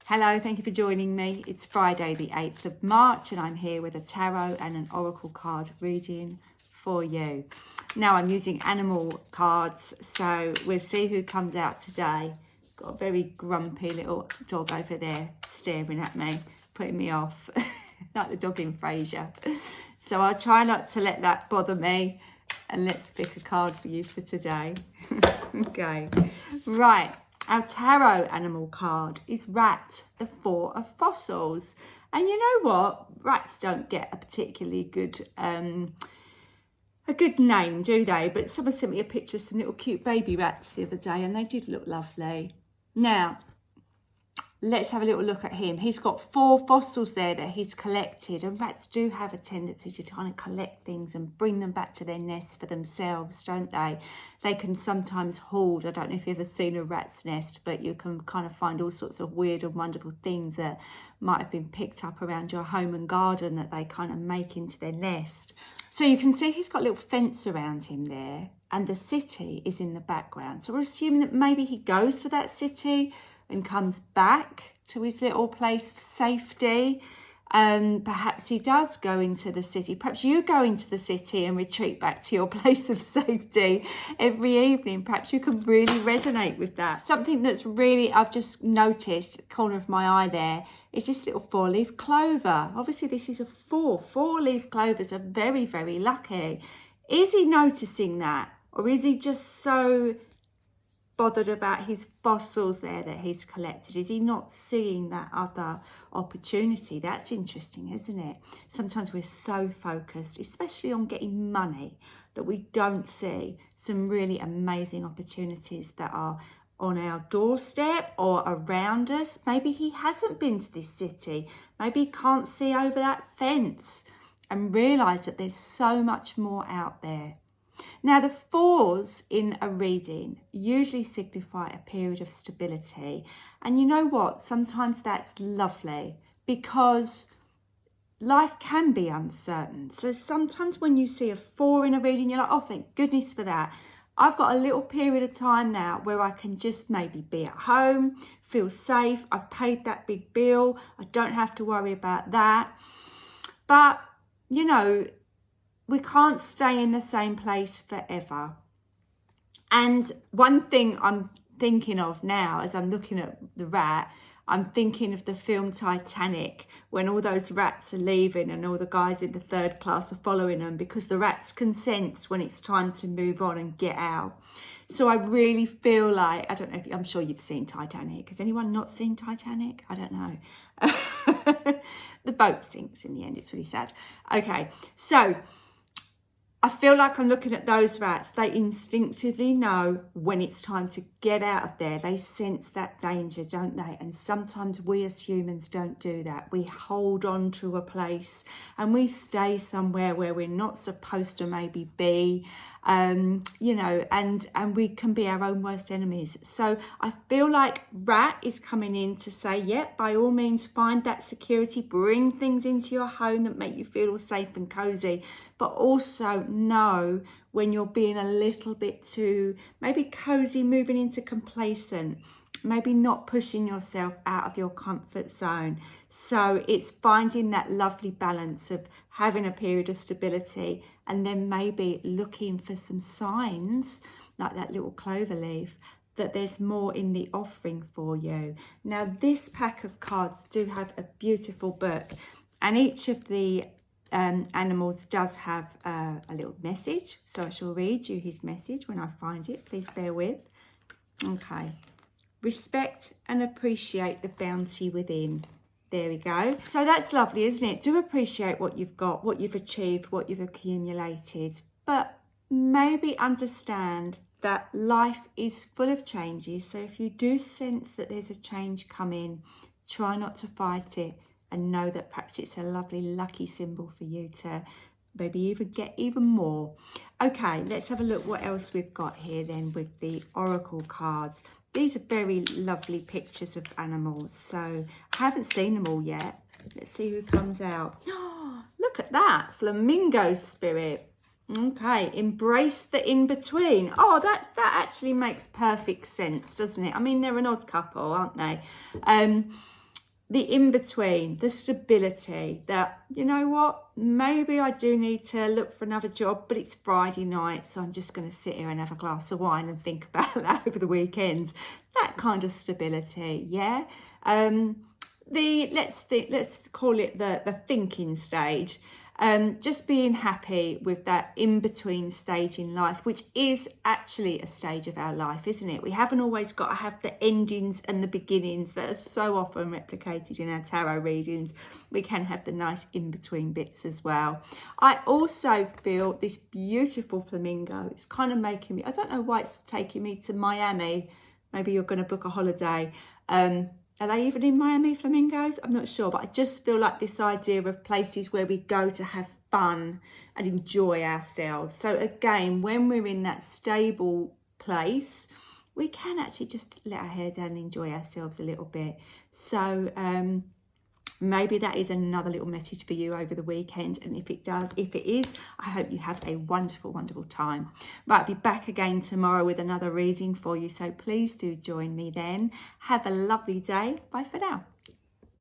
Hello, thank you for joining me. It's Friday the 8th of March and I'm here with a tarot and an oracle card reading for you. Now I'm using animal cards, so we'll see who comes out today. Got a very grumpy little dog over there staring at me, putting me off, like the dog in Frasier. So I'll try not to let that bother me, and let's pick a card for you for today. Okay, right. Our tarot animal card is Rat, the Four of Fossils. And you know what? Rats don't get a particularly good name, do they? But someone sent me a picture of some little cute baby rats the other day and they did look lovely. Now, let's have a little look at him. He's got 4 fossils there that he's collected, and rats do have a tendency to kind of collect things and bring them back to their nest for themselves, don't they? They can sometimes hoard. I don't know if you've ever seen a rat's nest, but you can kind of find all sorts of weird and wonderful things that might have been picked up around your home and garden that they kind of make into their nest. So you can see he's got a little fence around him there, and the city is in the background. So we're assuming that maybe he goes to that city and comes back to his little place of safety. Perhaps he does go into the city. Perhaps you go into the city and retreat back to your place of safety every evening. Perhaps you can really resonate with that. Something that's really, I've just noticed, the corner of my eye there, is this little 4-leaf clover. Obviously this is a 4. 4-leaf clovers are very, very lucky. Is he noticing that? Or is he just so bothered about his fossils there that he's collected? Is he not seeing that other opportunity? That's interesting, isn't it? Sometimes we're so focused, especially on getting money, that we don't see some really amazing opportunities that are on our doorstep or around us. Maybe he hasn't been to this city. Maybe he can't see over that fence and realise that there's so much more out there. Now, the 4s in a reading usually signify a period of stability. And you know what? Sometimes that's lovely because life can be uncertain. So sometimes when you see a 4 in a reading, you're like, oh, thank goodness for that. I've got a little period of time now where I can just maybe be at home, feel safe. I've paid that big bill. I don't have to worry about that. But, you know, we can't stay in the same place forever. And one thing I'm thinking of now as I'm looking at the rat, I'm thinking of the film Titanic, when all those rats are leaving and all the guys in the 3rd class are following them, because the rats can sense when it's time to move on and get out. So I really feel like, I don't know if, I'm sure you've seen Titanic. Has anyone not seen Titanic? I don't know. The boat sinks in the end. It's really sad. Okay, so I feel like I'm looking at those rats. They instinctively know when it's time to get out of there. They sense that danger, don't they? And sometimes we as humans don't do that. We hold on to a place and we stay somewhere where we're not supposed to maybe be, you know, and we can be our own worst enemies. So I feel like Rat is coming in to say, yeah, by all means, find that security, bring things into your home that make you feel all safe and cozy, but also know when you're being a little bit too maybe cozy, moving into complacent, maybe not pushing yourself out of your comfort zone. So it's finding that lovely balance of having a period of stability and then maybe looking for some signs like that little clover leaf that there's more in the offering for you. Now, this pack of cards do have a beautiful book, and each of the animals does have a little message. So I shall read you his message when I find it. Please bear with. Okay. Respect and appreciate the bounty within. There we go. So that's lovely, isn't it? Do appreciate what you've got, what you've achieved, what you've accumulated, but maybe understand that life is full of changes. So if you do sense that there's a change coming, try not to fight it and know that perhaps it's a lovely lucky symbol for you to maybe even get even more. Okay, let's have a look what else we've got here then with the oracle cards. These are very lovely pictures of animals, so I haven't seen them all yet. Let's see who comes out. Oh, look at that, flamingo spirit. Okay, embrace the in-between. Oh, that actually makes perfect sense, doesn't it? I mean, they're an odd couple, aren't they? the in-between, the stability that, you know what, maybe I do need to look for another job, but it's Friday night, so I'm just going to sit here and have a glass of wine and think about that over the weekend. That kind of stability, yeah. Let's call it the thinking stage. Just being happy with that in-between stage in life, which is actually a stage of our life, isn't it? We haven't always got to have the endings and the beginnings that are so often replicated in our tarot readings. We can have the nice in-between bits as well. I also feel this beautiful flamingo. It's kind of making me, I don't know why it's taking me to Miami. Maybe you're going to book a holiday. Are they even in Miami, flamingos? I'm not sure, but I just feel like this idea of places where we go to have fun and enjoy ourselves. So again, when we're in that stable place, we can actually just let our hair down and enjoy ourselves a little bit. So maybe that is another little message for you over the weekend. And if it is, I hope you have a wonderful, wonderful time. Right, I'll be back again tomorrow with another reading for you. So please do join me then. Have a lovely day. Bye for now.